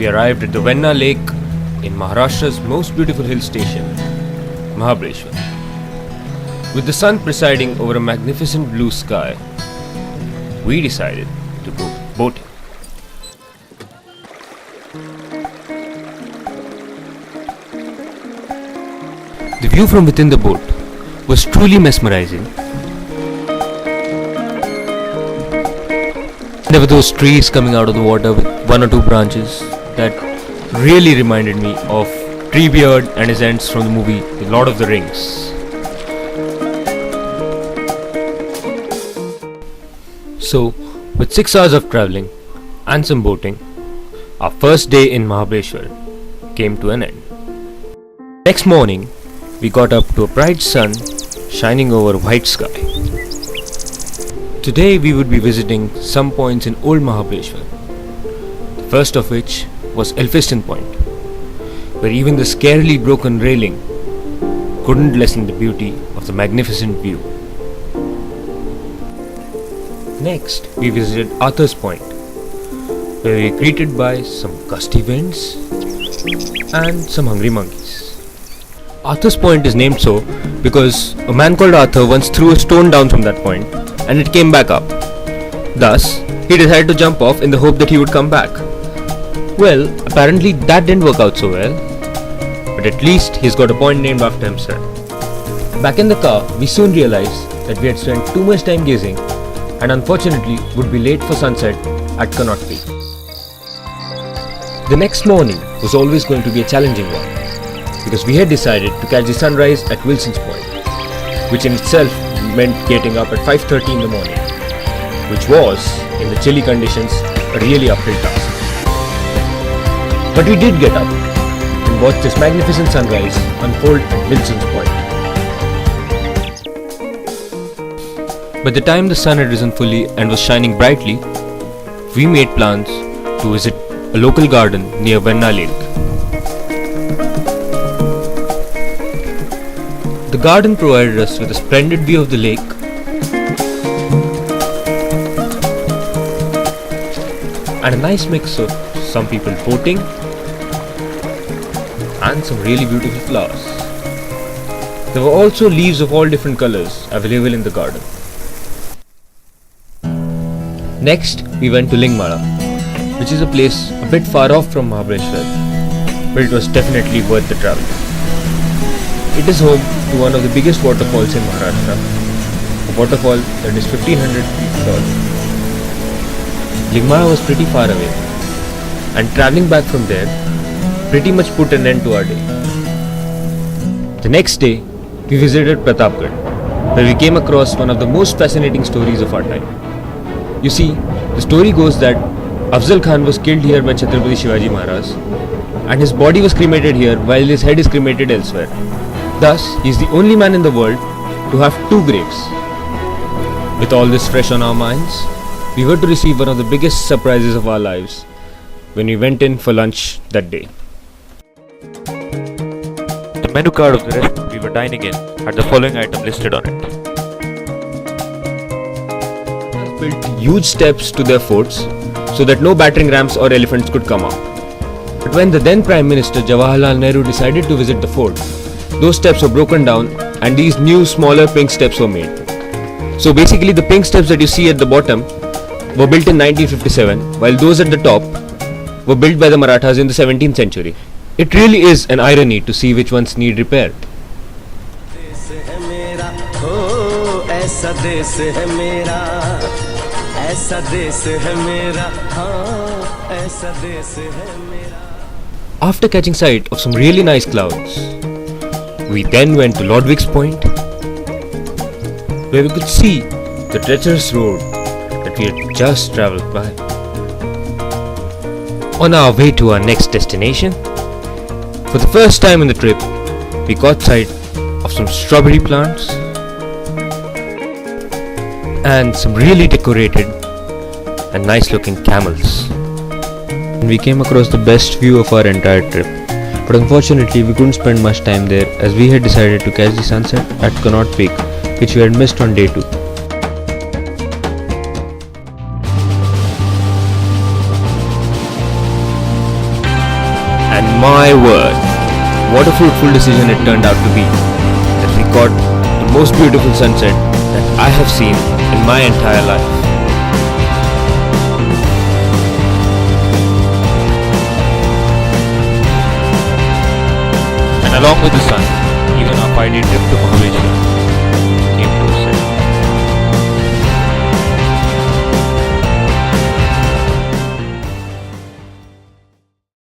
we arrived at the Venna Lake in Maharashtra's most beautiful hill station, Mahabaleshwar. With the sun presiding over a magnificent blue sky, we decided to go boating. The view from within the boat was truly mesmerizing. There were those trees coming out of the water with one or two branches that really reminded me of Treebeard and his ents from the movie The Lord of the Rings. So, with 6 hours of travelling and some boating, our first day in Mahabaleshwar came to an end. Next morning, we got up to a bright sun shining over a white sky. Today we would be visiting some points in Old Mahabaleshwar, the first of which was Elphiston Point, where even the scarily broken railing couldn't lessen the beauty of the magnificent view. Next, we visited Arthur's Point, where we were greeted by some gusty winds and some hungry monkeys. Arthur's Point is named so because a man called Arthur once threw a stone down from that point and it came back up. Thus, he decided to jump off in the hope that he would come back. Well, apparently that didn't work out so well, but at least he's got a point named after himself. Back in the car, we soon realized that we had spent too much time gazing and unfortunately would be late for sunset at Connaught Peak. The next morning was always going to be a challenging one, because we had decided to catch the sunrise at Wilson's Point, which in itself meant getting up at 5:30 in the morning, which was, in the chilly conditions, a really uphill task. But we did get up and watch this magnificent sunrise unfold at Wilson's Point. By the time the sun had risen fully and was shining brightly, we made plans to visit a local garden near Venna Lake. The garden provided us with a splendid view of the lake and a nice mix of some people boating and some really beautiful flowers. There were also leaves of all different colors available in the garden. Next, we went to Lingmala, which is a place a bit far off from Mahabaleshwar, but it was definitely worth the travel. It is home to one of the biggest waterfalls in Maharashtra, a waterfall that is 1500 feet tall. Lingmala was pretty far away, and travelling back from there pretty much put an end to our day. The next day, we visited Pratapgarh, where we came across one of the most fascinating stories of our time. You see, the story goes that Afzal Khan was killed here by Chhatrapati Shivaji Maharaj, and his body was cremated here while his head is cremated elsewhere. Thus, he is the only man in the world to have 2 graves. With all this fresh on our minds, we were to receive one of the biggest surprises of our lives when we went in for lunch that day. The menu card of the restaurant we were dining in had the following item listed on it. Built huge steps to their forts so that no battering rams or elephants could come up. But when the then Prime Minister Jawaharlal Nehru decided to visit the fort, those steps were broken down and these new smaller pink steps were made. So basically the pink steps that you see at the bottom were built in 1957, while those at the top were built by the Marathas in the 17th century. It really is an irony to see which ones need repair. After catching sight of some really nice clouds, we then went to Lodwick's Point, where we could see the treacherous road that we had just travelled by. On our way to our next destination, for the first time in the trip, we caught sight of some strawberry plants and some really decorated and nice looking camels. And we came across the best view of our entire trip. But unfortunately we couldn't spend much time there as we had decided to catch the sunset at Connaught Peak, which we had missed on day 2. word, what a fruitful decision it turned out to be. That we caught the most beautiful sunset that I have seen in my entire life. And along with the sun, even our 5-day trip to Mahabaleshwar